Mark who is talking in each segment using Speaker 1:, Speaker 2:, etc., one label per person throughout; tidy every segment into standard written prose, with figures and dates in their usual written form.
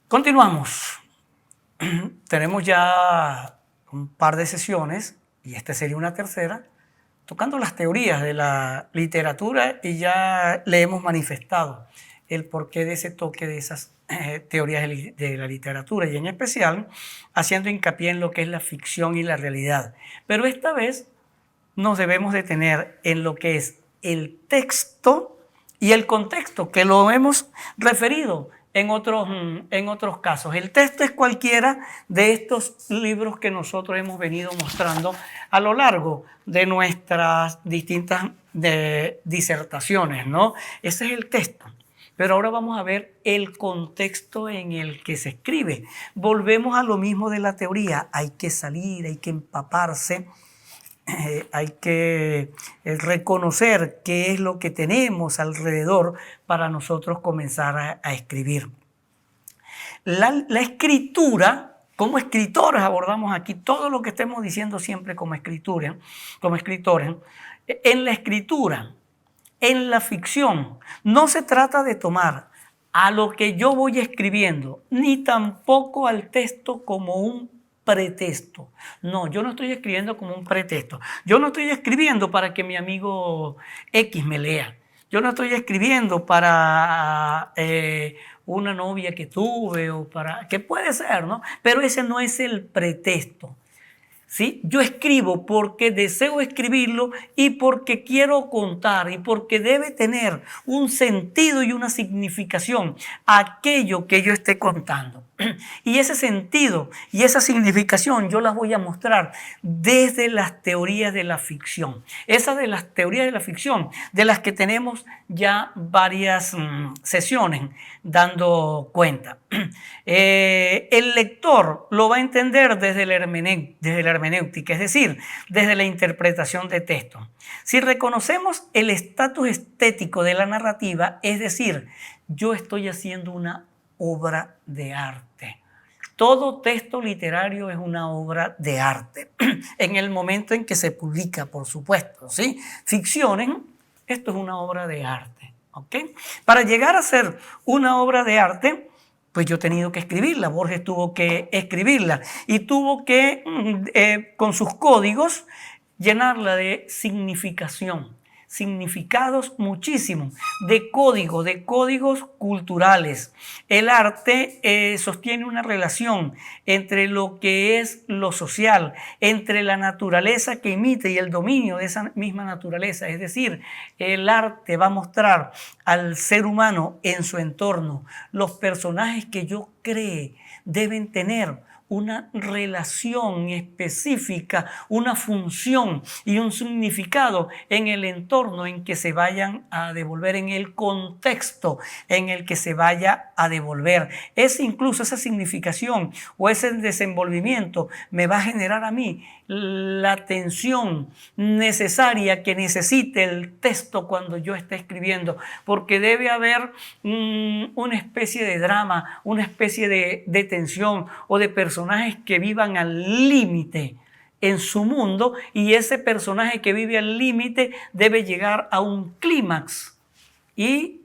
Speaker 1: Continuamos. Tenemos ya un par de sesiones, y esta sería una tercera, tocando las teorías de la literatura, y ya le hemos manifestado el porqué de ese toque de esas teorías de la literatura, y en especial haciendo hincapié en lo que es la ficción y la realidad. Pero esta vez nos debemos detener en lo que es el texto y el contexto, que lo hemos referido en otros casos. El texto es cualquiera de estos libros que nosotros hemos venido mostrando a lo largo de nuestras distintas disertaciones, ¿no? Ese es el texto. Pero ahora vamos a ver el contexto en el que se escribe. Volvemos a lo mismo de la teoría. Hay que salir, hay que empaparse. Hay que reconocer qué es lo que tenemos alrededor para nosotros comenzar a escribir. La escritura, como escritores abordamos aquí todo lo que estemos diciendo siempre como escritores. En la escritura, en la ficción, no se trata de tomar a lo que yo voy escribiendo, ni tampoco al texto como un pretexto. No, yo no estoy escribiendo como un pretexto. Yo no estoy escribiendo para que mi amigo X me lea. Yo no estoy escribiendo para una novia que tuve o para... que puede ser, ¿no? Pero ese no es el pretexto. ¿Sí? Yo escribo porque deseo escribirlo y porque quiero contar y porque debe tener un sentido y una significación aquello que yo esté contando. Y ese sentido y esa significación yo las voy a mostrar desde las teorías de la ficción. Esas de las teorías de la ficción, de las que tenemos ya varias sesiones dando cuenta. El lector lo va a entender desde la hermenéutica, es decir, desde la interpretación de texto. Si reconocemos el estatus estético de la narrativa, es decir, yo estoy haciendo una obra de arte. Todo texto literario es una obra de arte, en el momento en que se publica, por supuesto, ¿sí? Ficciones, esto es una obra de arte, ¿ok? Para llegar a ser una obra de arte, pues yo he tenido que escribirla, Borges tuvo que escribirla y tuvo que, con sus códigos, llenarla de significación, significados muchísimos, de códigos culturales. El arte sostiene una relación entre lo que es lo social, entre la naturaleza que imita y el dominio de esa misma naturaleza. Es decir, el arte va a mostrar al ser humano en su entorno. Los personajes que yo cree deben tener una relación específica, una función y un significado en el entorno en que se vayan a devolver, en el contexto en el que se vaya a devolver. Incluso esa significación o ese desenvolvimiento me va a generar a mí la atención necesaria que necesite el texto cuando yo esté escribiendo, porque debe haber una especie de drama, una especie de tensión o de personajes que vivan al límite en su mundo, y ese personaje que vive al límite debe llegar a un clímax y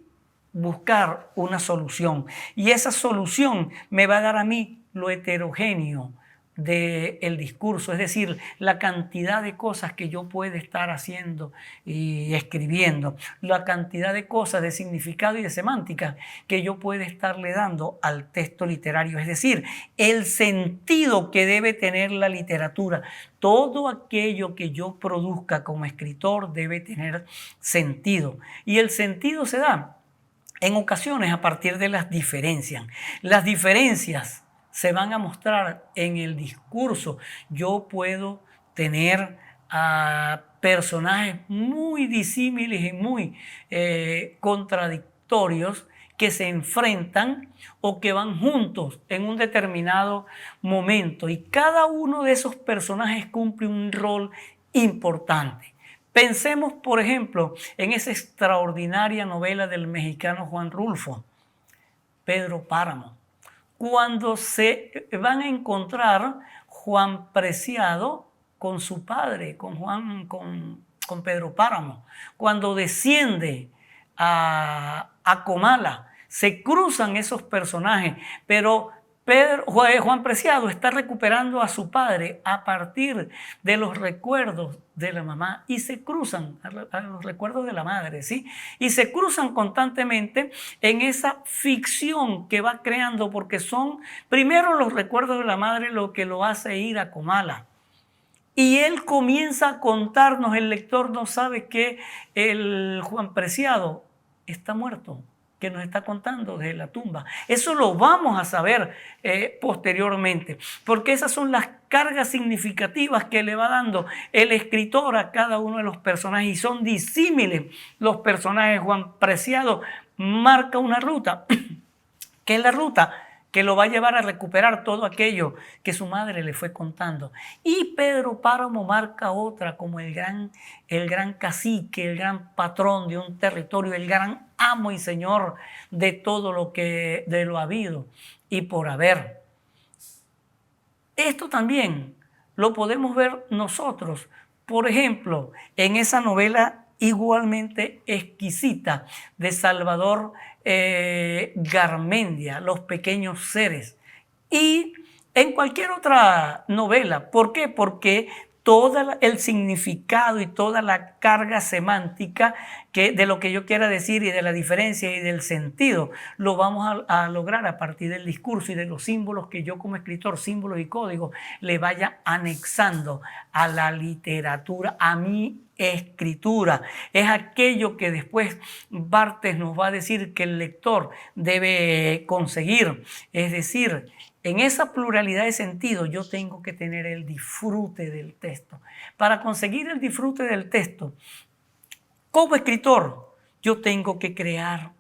Speaker 1: buscar una solución. Y esa solución me va a dar a mí lo heterogéneo del discurso, es decir, la cantidad de cosas que yo puedo estar haciendo y escribiendo, la cantidad de cosas de significado y de semántica que yo puedo estarle dando al texto literario, es decir, el sentido que debe tener la literatura. Todo aquello que yo produzca como escritor debe tener sentido, y el sentido se da en ocasiones a partir de las diferencias. Las diferencias se van a mostrar en el discurso. Yo puedo tener personajes muy disímiles y muy contradictorios que se enfrentan o que van juntos en un determinado momento, y cada uno de esos personajes cumple un rol importante. Pensemos, por ejemplo, en esa extraordinaria novela del mexicano Juan Rulfo, Pedro Páramo. Cuando se van a encontrar Juan Preciado con su padre, con Pedro Páramo, cuando desciende a Comala, se cruzan esos personajes, pero Juan Preciado está recuperando a su padre a partir de los recuerdos de la mamá y se cruzan a los recuerdos de la madre, ¿sí? Y se cruzan constantemente en esa ficción que va creando, porque son primero los recuerdos de la madre lo que lo hace ir a Comala. Y él comienza a contarnos, el lector no sabe que el Juan Preciado está muerto, que nos está contando desde la tumba. Eso lo vamos a saber posteriormente, porque esas son las cargas significativas que le va dando el escritor a cada uno de los personajes y son disímiles los personajes. Juan Preciado marca una ruta, que es la ruta que lo va a llevar a recuperar todo aquello que su madre le fue contando. Y Pedro Páramo marca otra como el gran cacique, el gran patrón de un territorio, el gran amo y señor de todo de lo habido y por haber. Esto también lo podemos ver nosotros, por ejemplo, en esa novela igualmente exquisita de Salvador Garmendia, Los pequeños seres, y en cualquier otra novela. ¿Por qué? Porque todo el significado y toda la carga semántica de lo que yo quiera decir y de la diferencia y del sentido lo vamos a lograr a partir del discurso y de los símbolos que yo como escritor, símbolos y códigos, le vaya anexando a la literatura, a mi escritura. Es aquello que después Barthes nos va a decir que el lector debe conseguir, es decir, en esa pluralidad de sentido yo tengo que tener el disfrute del texto. Para conseguir el disfrute del texto, como escritor, yo tengo que crear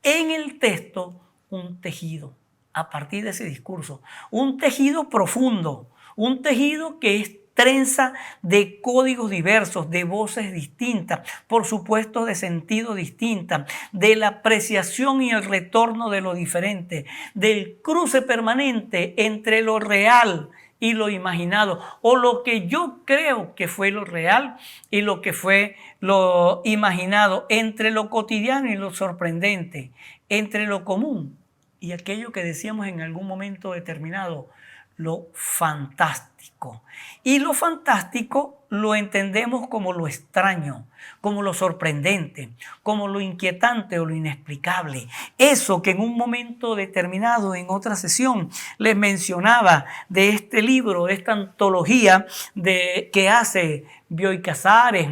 Speaker 1: en el texto un tejido a partir de ese discurso, un tejido profundo, un tejido que es trenza de códigos diversos, de voces distintas, por supuesto de sentido distinta, de la apreciación y el retorno de lo diferente, del cruce permanente entre lo real y lo imaginado, o lo que yo creo que fue lo real y lo que fue lo imaginado, entre lo cotidiano y lo sorprendente, entre lo común y aquello que decíamos en algún momento determinado, lo fantástico. Y lo fantástico lo entendemos como lo extraño, como lo sorprendente, como lo inquietante o lo inexplicable. Eso que en un momento determinado, en otra sesión, les mencionaba de este libro, de esta antología que hace Bioy Casares,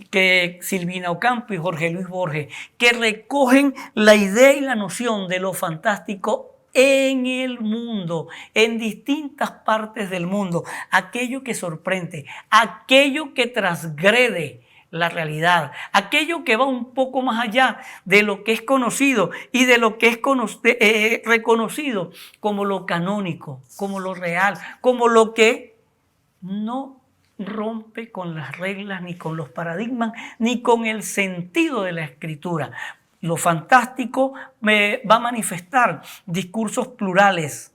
Speaker 1: que Silvina Ocampo y Jorge Luis Borges, que recogen la idea y la noción de lo fantástico en el mundo, en distintas partes del mundo, aquello que sorprende, aquello que transgrede la realidad, aquello que va un poco más allá de lo que es conocido y de lo que es reconocido como lo canónico, como lo real, como lo que no rompe con las reglas, ni con los paradigmas, ni con el sentido de la escritura. Lo fantástico va a manifestar discursos plurales.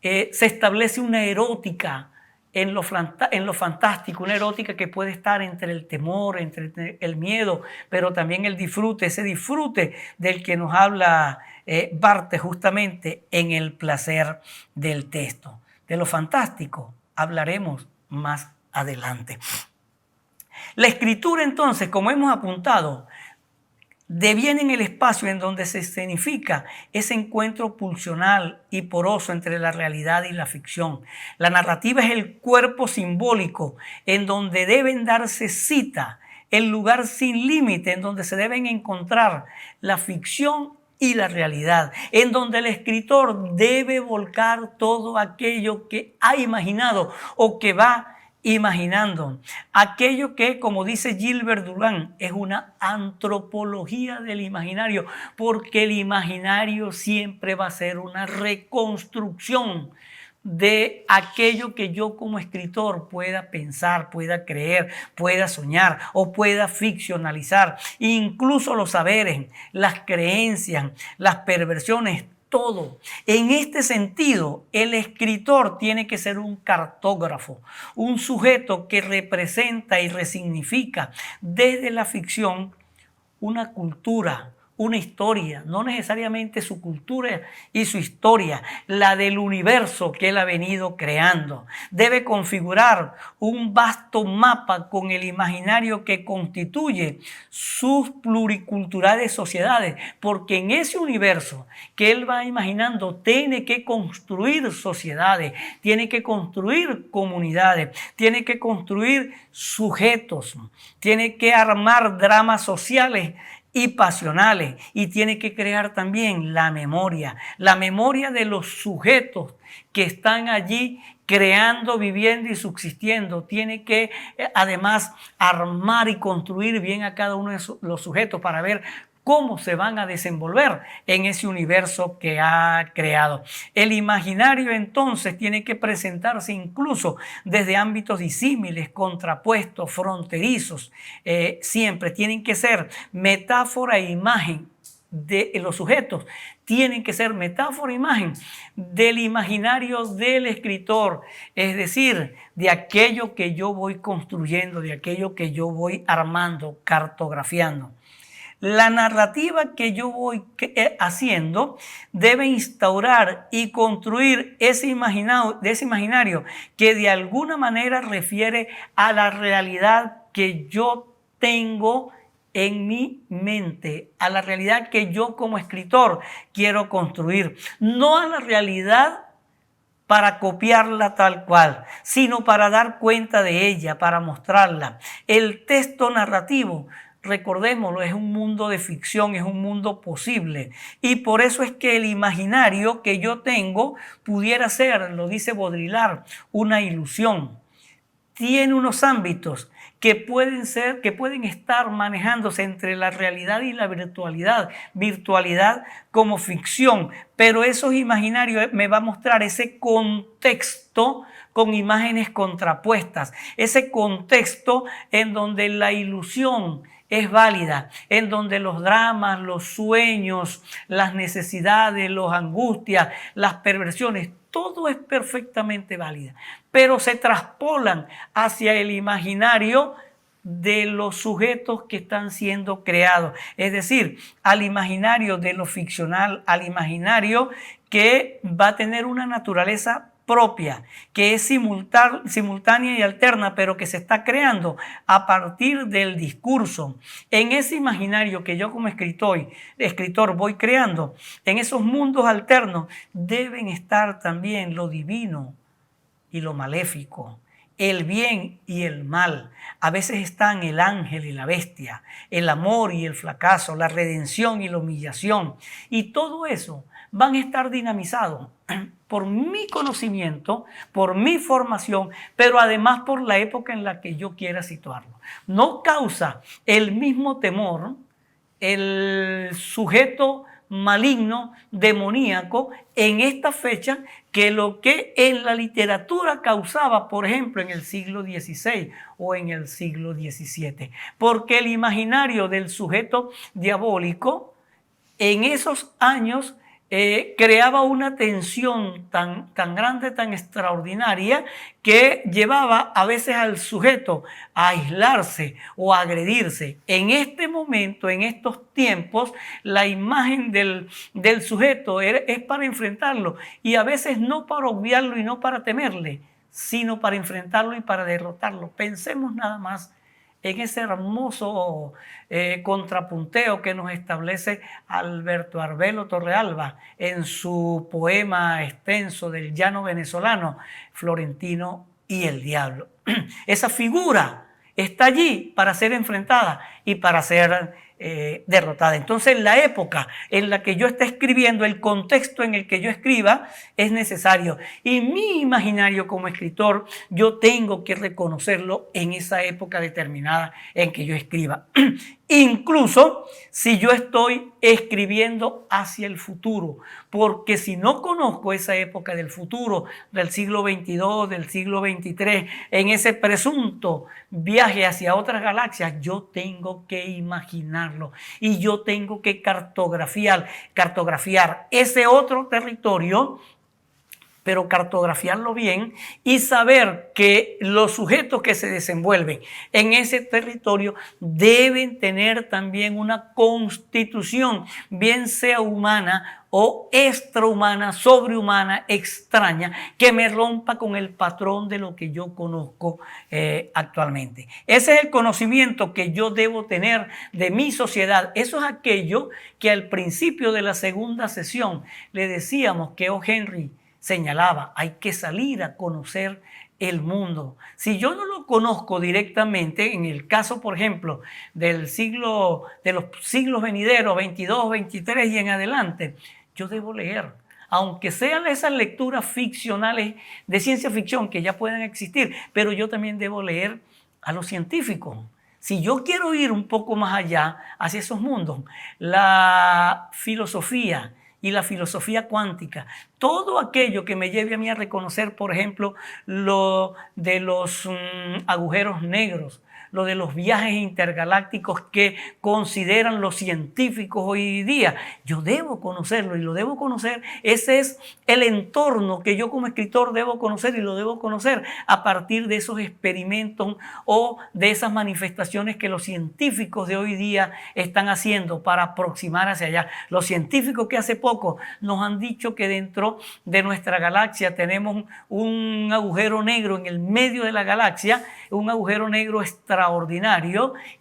Speaker 1: Se establece una erótica en lo fantástico, una erótica que puede estar entre el temor, entre el miedo, pero también el disfrute, ese disfrute del que nos habla Barthes justamente en El placer del texto. De lo fantástico hablaremos más adelante. La escritura entonces, como hemos apuntado, deviene en el espacio en donde se escenifica ese encuentro pulsional y poroso entre la realidad y la ficción. La narrativa es el cuerpo simbólico en donde deben darse cita, el lugar sin límite en donde se deben encontrar la ficción y la realidad, en donde el escritor debe volcar todo aquello que ha imaginado o que va imaginando, aquello que, como dice Gilbert Durán, es una antropología del imaginario, porque el imaginario siempre va a ser una reconstrucción de aquello que yo como escritor pueda pensar, pueda creer, pueda soñar o pueda ficcionalizar. Incluso los saberes, las creencias, las perversiones, todo. En este sentido, el escritor tiene que ser un cartógrafo, un sujeto que representa y resignifica desde la ficción una cultura, una historia, no necesariamente su cultura y su historia, la del universo que él ha venido creando. Debe configurar un vasto mapa con el imaginario que constituye sus pluriculturales sociedades, porque en ese universo que él va imaginando tiene que construir sociedades, tiene que construir comunidades, tiene que construir sujetos, tiene que armar dramas sociales y pasionales, y tiene que crear también la memoria de los sujetos que están allí creando, viviendo y subsistiendo. Tiene que además armar y construir bien a cada uno de los sujetos para ver cómo se van a desenvolver en ese universo que ha creado. El imaginario entonces tiene que presentarse incluso desde ámbitos disímiles, contrapuestos, fronterizos. Siempre tienen que ser metáfora e imagen de los sujetos, tienen que ser metáfora e imagen del imaginario del escritor, es decir, de aquello que yo voy construyendo, de aquello que yo voy armando, cartografiando. La narrativa que yo voy haciendo debe instaurar y construir ese imaginario que de alguna manera refiere a la realidad que yo tengo en mi mente, a la realidad que yo como escritor quiero construir, no a la realidad para copiarla tal cual, sino para dar cuenta de ella, para mostrarla. El texto narrativo, recordémoslo, es un mundo de ficción, es un mundo posible. Y por eso es que el imaginario que yo tengo pudiera ser, lo dice Baudrillard, una ilusión. Tiene unos ámbitos que pueden estar manejándose entre la realidad y la virtualidad como ficción, pero esos imaginarios me va a mostrar ese contexto con imágenes contrapuestas, ese contexto en donde la ilusión es válida, en donde los dramas, los sueños, las necesidades, las angustias, las perversiones, todo es perfectamente válida, pero se traspolan hacia el imaginario de los sujetos que están siendo creados, es decir, al imaginario de lo ficcional, al imaginario que va a tener una naturaleza propia, que es simultánea y alterna, pero que se está creando a partir del discurso. En ese imaginario que yo como escritor voy creando, en esos mundos alternos deben estar también lo divino y lo maléfico, el bien y el mal. A veces están el ángel y la bestia, el amor y el fracaso, la redención y la humillación. Y todo eso van a estar dinamizados por mi conocimiento, por mi formación, pero además por la época en la que yo quiera situarlo. No causa el mismo temor el sujeto maligno, demoníaco, en esta fecha que lo que en la literatura causaba, por ejemplo, en el siglo XVI o en el siglo XVII. Porque el imaginario del sujeto diabólico en esos años creaba una tensión tan grande, tan extraordinaria, que llevaba a veces al sujeto a aislarse o a agredirse. En este momento, en estos tiempos, la imagen del sujeto es para enfrentarlo, y a veces no para obviarlo y no para temerle, sino para enfrentarlo y para derrotarlo. Pensemos nada más en ese hermoso contrapunteo que nos establece Alberto Arbelo Torrealba en su poema extenso del llano venezolano, Florentino y el Diablo. Esa figura está allí para ser enfrentada y para ser derrotada. Entonces, la época en la que yo esté escribiendo, el contexto en el que yo escriba es necesario. Y mi imaginario como escritor, yo tengo que reconocerlo en esa época determinada en que yo escriba. Incluso si yo estoy escribiendo hacia el futuro, porque si no conozco esa época del futuro, del siglo XXII, del siglo XXIII, en ese presunto viaje hacia otras galaxias, yo tengo que imaginarlo y yo tengo que cartografiar ese otro territorio pero cartografiarlo bien y saber que los sujetos que se desenvuelven en ese territorio deben tener también una constitución, bien sea humana o extrahumana, sobrehumana, extraña, que me rompa con el patrón de lo que yo conozco actualmente. Ese es el conocimiento que yo debo tener de mi sociedad. Eso es aquello que al principio de la segunda sesión le decíamos que O. Henry señalaba: hay que salir a conocer el mundo. Si yo no lo conozco directamente, en el caso, por ejemplo, de los siglos venideros, 22, 23 y en adelante, yo debo leer. Aunque sean esas lecturas ficcionales de ciencia ficción que ya puedan existir, pero yo también debo leer a los científicos. Si yo quiero ir un poco más allá, hacia esos mundos, la filosofía y la filosofía cuántica, todo aquello que me lleve a mí a reconocer, por ejemplo, lo de los agujeros negros, lo de los viajes intergalácticos que consideran los científicos hoy día. Yo debo conocerlo y lo debo conocer. Ese es el entorno que yo como escritor debo conocer y lo debo conocer a partir de esos experimentos o de esas manifestaciones que los científicos de hoy día están haciendo para aproximar hacia allá. Los científicos que hace poco nos han dicho que dentro de nuestra galaxia tenemos un agujero negro en el medio de la galaxia, un agujero negro extraordinario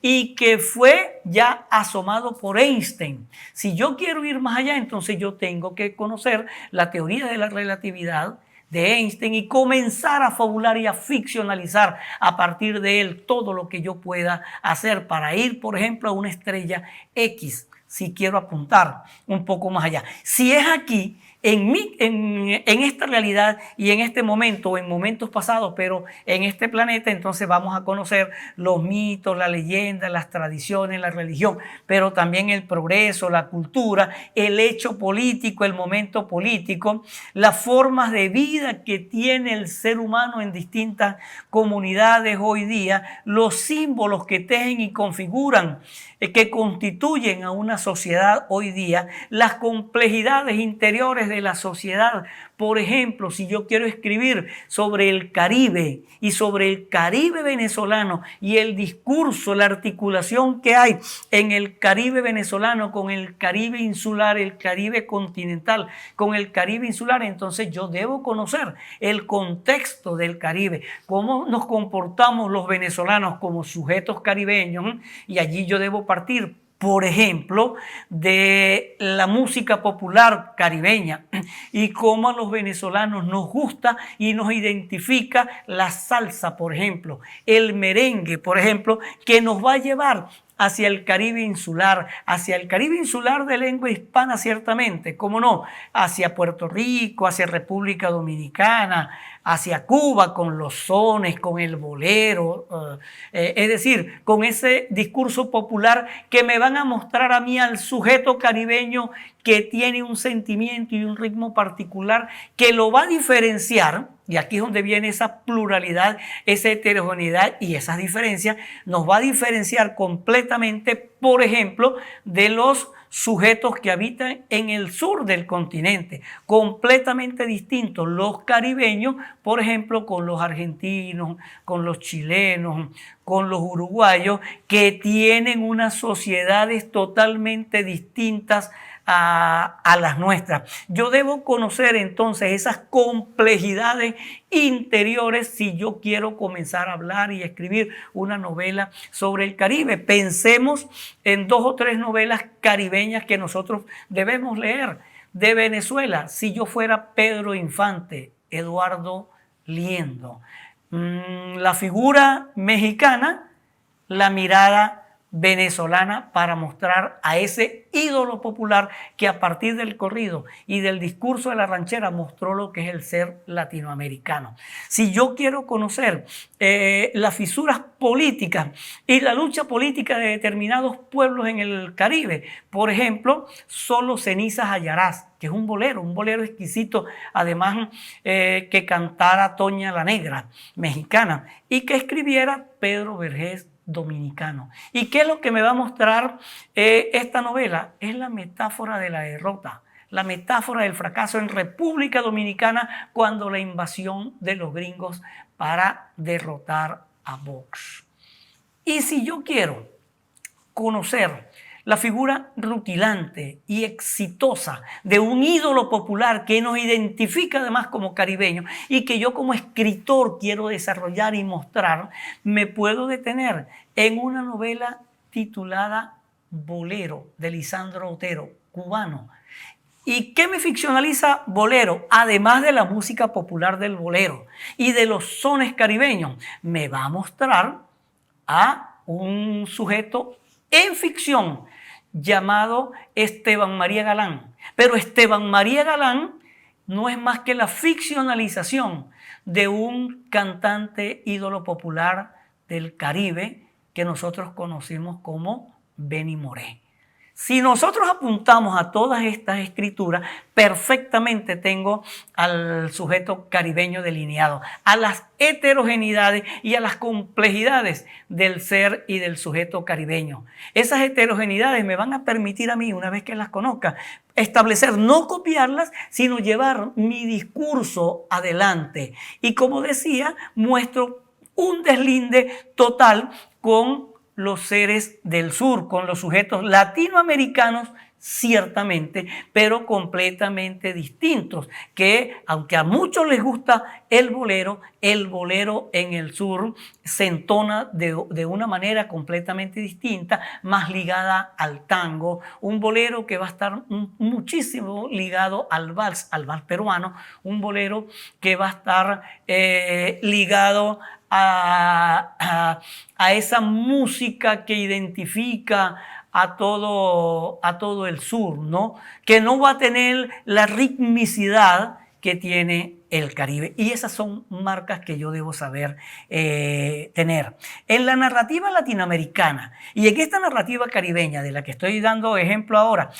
Speaker 1: y que fue ya asomado por Einstein. Si yo quiero ir más allá, entonces yo tengo que conocer la teoría de la relatividad de Einstein y comenzar a fabular y a ficcionalizar a partir de él todo lo que yo pueda hacer para ir, por ejemplo, a una estrella X, si quiero apuntar un poco más allá. Si es aquí, en esta realidad y en este momento o en momentos pasados, pero en este planeta, entonces vamos a conocer los mitos, la leyenda, las tradiciones, la religión, pero también el progreso, la cultura, el hecho político, el momento político, las formas de vida que tiene el ser humano en distintas comunidades hoy día, los símbolos que tejen y configuran, que constituyen a una sociedad hoy día, las complejidades interiores de la sociedad. Por ejemplo, si yo quiero escribir sobre el Caribe y sobre el Caribe venezolano y el discurso, la articulación que hay en el Caribe venezolano con el Caribe insular, el Caribe continental con el Caribe insular, entonces yo debo conocer el contexto del Caribe, cómo nos comportamos los venezolanos como sujetos caribeños, y allí yo debo partir, por ejemplo, de la música popular caribeña y cómo a los venezolanos nos gusta y nos identifica la salsa, por ejemplo, el merengue, por ejemplo, que nos va a llevar hacia el Caribe insular de lengua hispana, ciertamente, cómo no, hacia Puerto Rico, hacia República Dominicana, hacia Cuba con los sones, con el bolero, es decir, con ese discurso popular que me van a mostrar a mí al sujeto caribeño que tiene un sentimiento y un ritmo particular que lo va a diferenciar. Y aquí es donde viene esa pluralidad, esa heterogeneidad y esas diferencias. Nos va a diferenciar completamente, por ejemplo, de los sujetos que habitan en el sur del continente, completamente distintos los caribeños, por ejemplo, con los argentinos, con los chilenos, con los uruguayos, que tienen unas sociedades totalmente distintas a las nuestras. Yo debo conocer entonces esas complejidades interiores si yo quiero comenzar a hablar y escribir una novela sobre el Caribe. Pensemos en 2 o 3 novelas caribeñas que nosotros debemos leer. De Venezuela, si yo fuera Pedro Infante, Eduardo Liendo. La figura mexicana, la mirada venezolana, para mostrar a ese ídolo popular que a partir del corrido y del discurso de la ranchera mostró lo que es el ser latinoamericano. Si yo quiero conocer las fisuras políticas y la lucha política de determinados pueblos en el Caribe, por ejemplo, Solo cenizas hallarás, que es un bolero exquisito, además que cantara Toña la Negra, mexicana, y que escribiera Pedro Vergés, dominicano. ¿Y qué es lo que me va a mostrar esta novela? Es la metáfora de la derrota, la metáfora del fracaso en República Dominicana cuando la invasión de los gringos para derrotar a Vox. Y si yo quiero conocer la figura rutilante y exitosa de un ídolo popular que nos identifica además como caribeños y que yo como escritor quiero desarrollar y mostrar, me puedo detener en una novela titulada Bolero, de Lisandro Otero, cubano. ¿Y qué me ficcionaliza Bolero? Además de la música popular del bolero y de los sones caribeños, me va a mostrar a un sujeto en ficción llamado Esteban María Galán. Pero Esteban María Galán no es más que la ficcionalización de un cantante ídolo popular del Caribe que nosotros conocemos como Benny Moré. Si nosotros apuntamos a todas estas escrituras, perfectamente tengo al sujeto caribeño delineado, a las heterogeneidades y a las complejidades del ser y del sujeto caribeño. Esas heterogeneidades me van a permitir a mí, una vez que las conozca, establecer, no copiarlas, sino llevar mi discurso adelante. Y como decía, muestro un deslinde total con los seres del sur, con los sujetos latinoamericanos, ciertamente, pero completamente distintos, que aunque a muchos les gusta el bolero en el sur se entona de una manera completamente distinta, más ligada al tango, un bolero que va a estar muchísimo ligado al vals peruano, un bolero que va a estar ligado a esa música que identifica a todo el sur, ¿no? Que no va a tener la ritmicidad que tiene el Caribe. Y esas son marcas que yo debo saber tener. En la narrativa latinoamericana y en esta narrativa caribeña de la que estoy dando ejemplo ahora,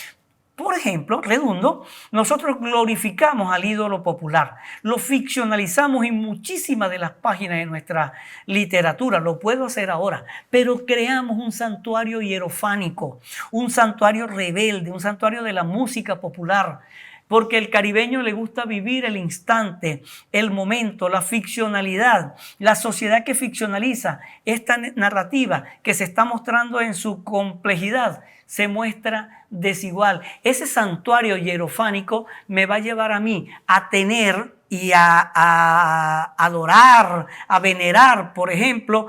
Speaker 1: por ejemplo, redundo, nosotros glorificamos al ídolo popular, lo ficcionalizamos en muchísimas de las páginas de nuestra literatura, lo puedo hacer ahora, pero creamos un santuario hierofánico, un santuario rebelde, un santuario de la música popular, porque al caribeño le gusta vivir el instante, el momento, la ficcionalidad, la sociedad que ficcionaliza esta narrativa que se está mostrando en su complejidad, se muestra desigual. Ese santuario hierofánico me va a llevar a mí a tener y a adorar, a venerar, por ejemplo,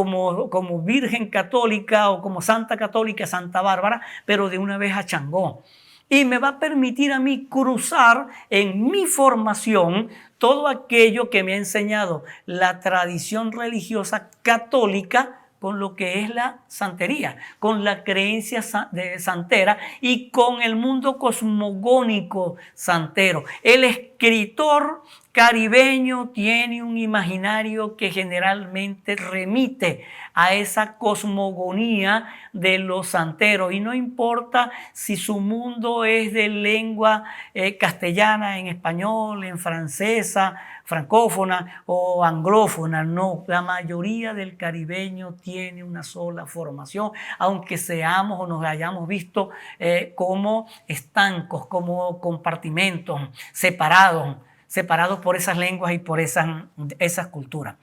Speaker 1: como Virgen Católica o como Santa Católica, Santa Bárbara, pero de una vez a Changó. Y me va a permitir a mí cruzar en mi formación todo aquello que me ha enseñado la tradición religiosa católica con lo que es la santería, con la creencia santera y con el mundo cosmogónico santero. El escritor caribeño tiene un imaginario que generalmente remite a esa cosmogonía de los santeros y no importa si su mundo es de lengua castellana, en español, en francesa, francófona o anglófona, no, la mayoría del caribeño tiene una sola formación, aunque seamos o nos hayamos visto como estancos, como compartimentos separados por esas lenguas y por esas culturas.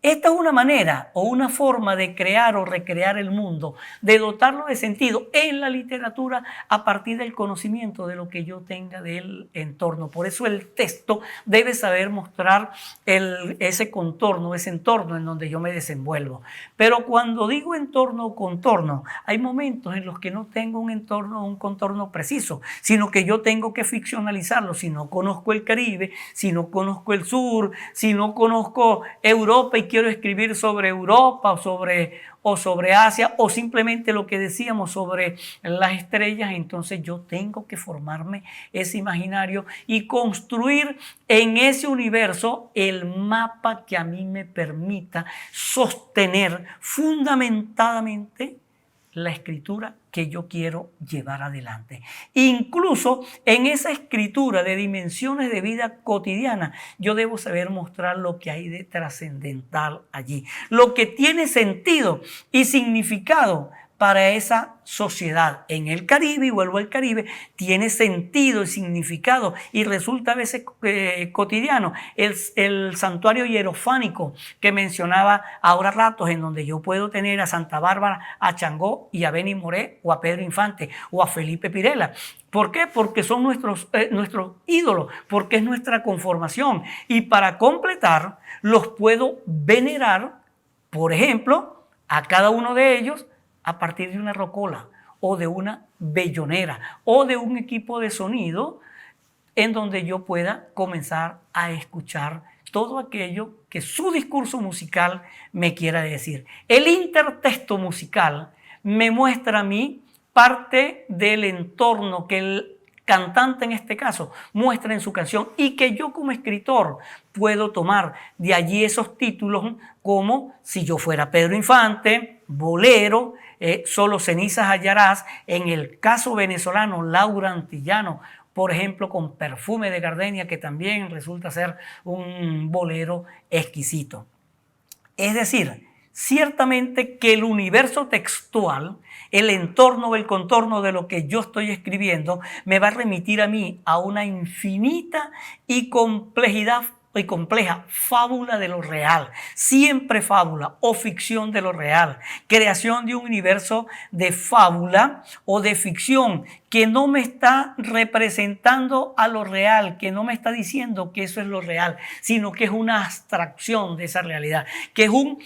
Speaker 1: Esta es una manera o una forma de crear o recrear el mundo, de dotarlo de sentido en la literatura a partir del conocimiento de lo que yo tenga del entorno. Por eso el texto debe saber mostrar ese contorno, ese entorno en donde yo me desenvuelvo. Pero cuando digo entorno o contorno, hay momentos en los que no tengo un entorno o un contorno preciso, sino que yo tengo que ficcionalizarlo. Si no conozco el Caribe, si no conozco el sur, si no conozco Europa y quiero escribir sobre Europa o sobre Asia o simplemente lo que decíamos sobre las estrellas, entonces yo tengo que formarme ese imaginario y construir en ese universo el mapa que a mí me permita sostener fundamentadamente la escritura que yo quiero llevar adelante. Incluso en esa escritura de dimensiones de vida cotidiana, yo debo saber mostrar lo que hay de trascendental allí, lo que tiene sentido y significado para esa sociedad. En el Caribe, y vuelvo al Caribe, tiene sentido y significado y resulta a veces cotidiano. El santuario hierofánico que mencionaba ahora ratos, en donde yo puedo tener a Santa Bárbara, a Changó y a Beni Moré o a Pedro Infante o a Felipe Pirela. ¿Por qué? Porque son nuestros ídolos, porque es nuestra conformación. Y para completar, los puedo venerar, por ejemplo, a cada uno de ellos a partir de una rocola o de una bellonera o de un equipo de sonido en donde yo pueda comenzar a escuchar todo aquello que su discurso musical me quiera decir. El intertexto musical me muestra a mí parte del entorno que el cantante en este caso muestra en su canción y que yo como escritor puedo tomar. De allí esos títulos como Si yo fuera Pedro Infante, Bolero, Solo cenizas hallarás. En el caso venezolano, Laura Antillano, por ejemplo, con Perfume de Gardenia, que también resulta ser un bolero exquisito. Es decir, ciertamente que el universo textual, el entorno o el contorno de lo que yo estoy escribiendo, me va a remitir a mí a una infinita y compleja fábula de lo real, siempre fábula o ficción de lo real, creación de un universo de fábula o de ficción que no me está representando a lo real, que no me está diciendo que eso es lo real, sino que es una abstracción de esa realidad, que es un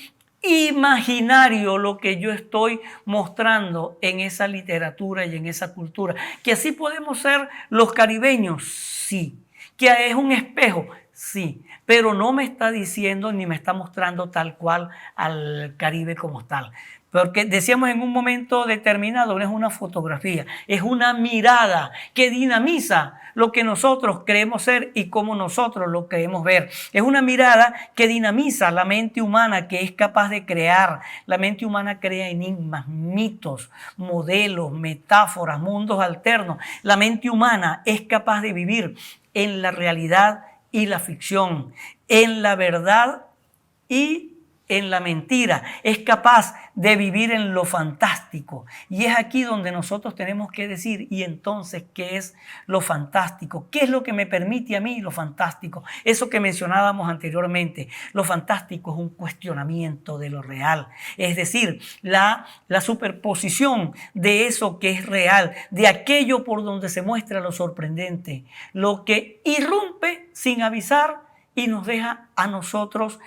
Speaker 1: imaginario lo que yo estoy mostrando en esa literatura y en esa cultura. Que así podemos ser los caribeños, sí. Que es un espejo, sí, pero no me está diciendo ni me está mostrando tal cual al Caribe como tal. Porque decíamos en un momento determinado, no es una fotografía, es una mirada que dinamiza lo que nosotros creemos ser y cómo nosotros lo queremos ver. Es una mirada que dinamiza la mente humana, que es capaz de crear. La mente humana crea enigmas, mitos, modelos, metáforas, mundos alternos. La mente humana es capaz de vivir en la realidad y la ficción, en la verdad y en la mentira, es capaz de vivir en lo fantástico. Y es aquí donde nosotros tenemos que decir, y entonces, ¿qué es lo fantástico? ¿Qué es lo que me permite a mí lo fantástico? Eso que mencionábamos anteriormente, lo fantástico es un cuestionamiento de lo real, es decir, la superposición de eso que es real, de aquello por donde se muestra lo sorprendente, lo que irrumpe sin avisar y nos deja a nosotros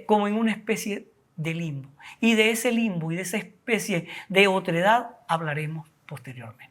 Speaker 1: como en una especie de limbo. Y de ese limbo y de esa especie de otredad hablaremos posteriormente.